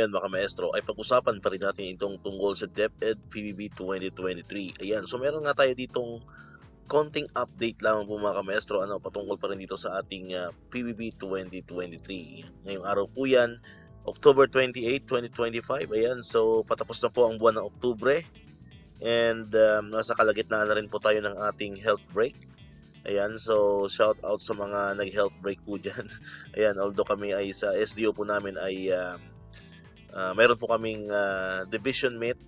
ngayon mga maestro ay pag-usapan pa rin natin itong tungkol sa DepEd PBB 2023. Ayan, so meron nga tayo ditong konting update lamang po mga maestro, patungkol pa rin dito sa ating PBB 2023. Ngayong araw po yan, October 28, 2025. Ayan, so patapos na po ang buwan ng Oktubre. And nasa kalagitnaan na rin po tayo ng ating health break. Ayan, so shout out sa mga nag-health break po dyan. Ayan, although kami ay sa SDO po namin ay meron po kaming division mate.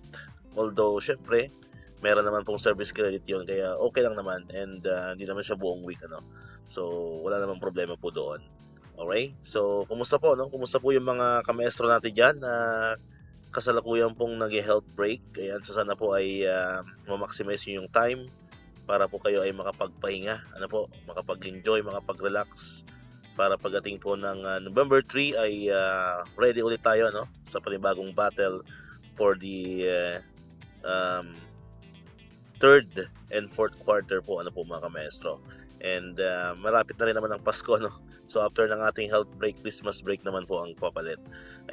Although, syempre, meron naman pong service credit yun. Kaya okay lang naman. And hindi naman siya buong week. So, wala namang problema po doon. Okay? So, kumusta po? Kumusta po yung mga kamaestro natin dyan na kasalukuyan pong nag-health break? Ayan, so sana po ay ma-maximize nyo yung time para po kayo ay makapagpahinga, makapag-enjoy, makapag-relax para pagdating po ng November 3 ay ready ulit tayo sa panibagong battle for the third and fourth quarter po mga maestro. And marapit na rin naman ang Pasko So after ng ating health break, Christmas break naman po ang papalit.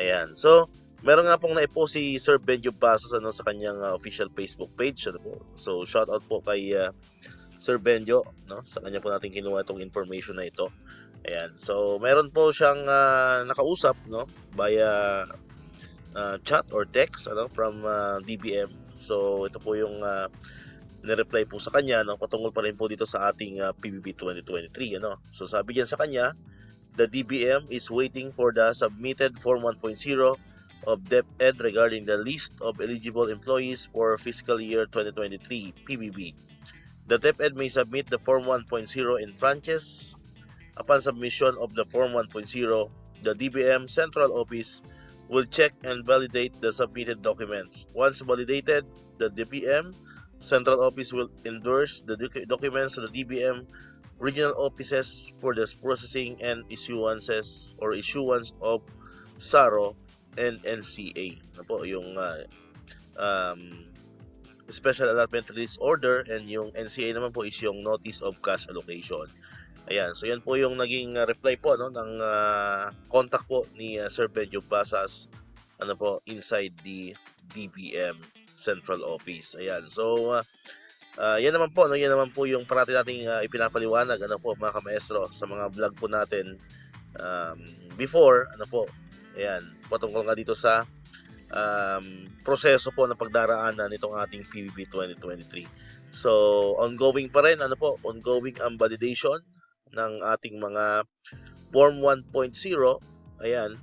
Ayan. So meron nga pong naipost si Sir Benjo Basas sa kanyang official Facebook page. So shout out po kay Sir Benjo, sa kanya po natin kinuha itong information na ito. Ayan. So meron po siyang nakausap via chat or text from DBM. So ito po yung nireply po sa kanya patungkol pa rin po dito sa ating PBB 2023 So sabi diyan sa kanya, the DBM is waiting for the submitted Form 1.0 of DepEd regarding the list of eligible employees for fiscal year 2023 PBB. The DepEd may submit the Form 1.0 in tranches. Upon submission of the Form 1.0, the DBM Central Office will check and validate the submitted documents. Once validated, the DBM Central Office will endorse the documents to the DBM regional offices for the processing and issuance of SARO and NCA. Yung Special Allotment Release Order, and yung NCA naman po is yung Notice of Cash Allocation. Ayan, so yan po yung naging reply po ng contact po ni Sir Benjo Basas inside the DBM Central Office. Ayan, so yan naman po yung parati nating ipinapaliwanag mga kamaestro sa mga vlog po natin before ayan, patungkol nga dito sa proseso po ng pagdaraanan nitong ating PBB 2023. So ongoing pa rin ongoing ang validation ng ating mga Form 1.0. Ayan,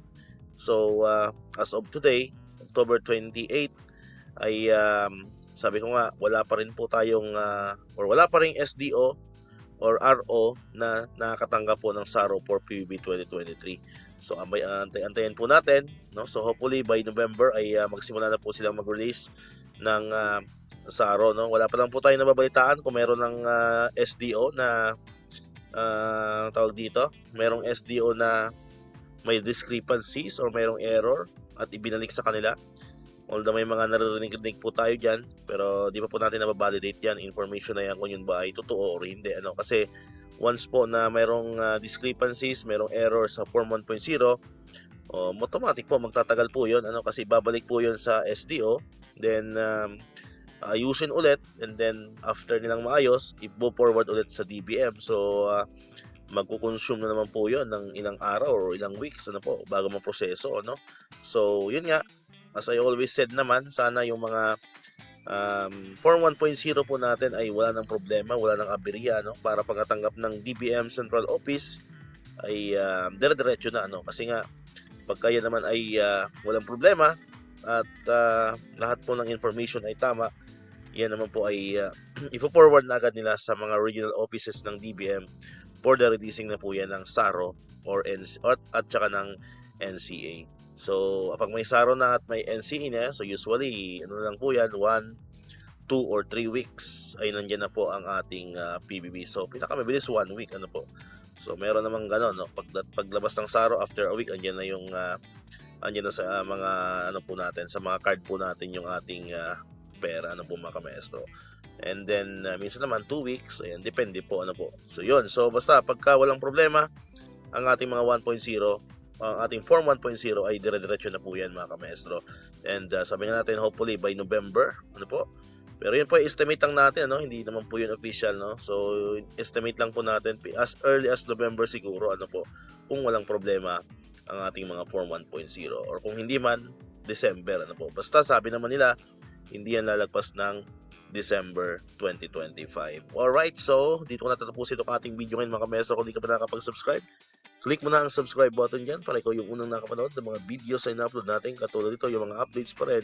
so as of today, October 28, ay sabi ko nga, wala pa rin po tayong or wala pa ring SDO or RO na nakakatanggap po ng SARO for PBB 2023. So antayin po natin, so hopefully by November ay magsimula na po silang mag-release ng SARO, Wala pa lang po tayong nababalitaan kung meron ng SDO na tawag dito, merong SDO na may discrepancies or merong error at ibinalik sa kanila. Although may mga naririnig po tayo dyan, pero di pa po natin nababalidate yan. Information na yan kung yun ba ay totoo or hindi. Kasi once po na mayroong discrepancies, mayroong error sa Form 1.0, automatic po magtatagal po yun. Kasi babalik po yun sa SDO, then ayusin ulit, and then after nilang maayos, i-forward ulit sa DBM. So magkukonsume na naman po yun ng ilang araw or ilang weeks bago maproseso. So yun nga, as I always said naman, sana yung mga Form 1.0 po natin ay wala ng problema, wala ng aberya, para pagkatanggap ng DBM Central Office ay dire-diretso na, kasi nga pagka yan naman ay walang problema at lahat po ng information ay tama, yan naman po ay ipo-forward na agad nila sa mga regional offices ng DBM for the releasing na po yan ng SARO at saka ng NCA. So, kapag may SARO na at may NCA na, so usually, lang po yan, 1, 2, or 3 weeks ay nandiyan na po ang ating PBB. So, pinakamabilis 1 week, So, meron namang gano'n, paglabas ng SARO, after a week, andyan na sa mga, po natin, sa mga card po natin yung ating pera, mga kamaestro. And then, minsan naman 2 weeks, ayan, depende po, So, yun. So, basta, pagka walang problema, ang ating mga 1.0, ang ating Form 1.0 ay dire-diretso na po yan mga kamaestro. And sabi nga natin hopefully by November, ano po. Pero yun po, estimate lang natin, ano? Hindi naman po yun official, no? So, estimate lang po natin as early as November siguro, ano po, kung walang problema ang ating mga Form 1.0. Or kung hindi man, December, ano po. Basta sabi naman nila, hindi yan lalagpas ng December 2025. Alright, so dito ko natatapusin itong ating video ngayon mga kameso. Kung di ka pa nakakapag-subscribe, click mo na ang subscribe button dyan para ikaw yung unang nakapanood ng mga videos na in-upload natin. Katulad dito, yung mga updates pa rin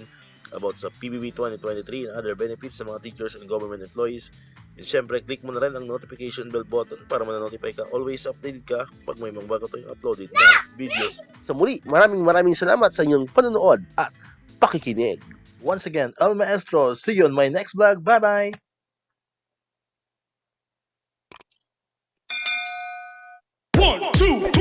about sa PBB 2023 and other benefits sa mga teachers and government employees. And syempre, click mo na rin ang notification bell button para ma-notify ka. Always updated ka pag may mga bago tayong uploaded na videos. Sa muli, maraming salamat sa inyong panonood at pakikinig. Once again, El Maestro. See you on my next vlog. Bye-bye! 1, 2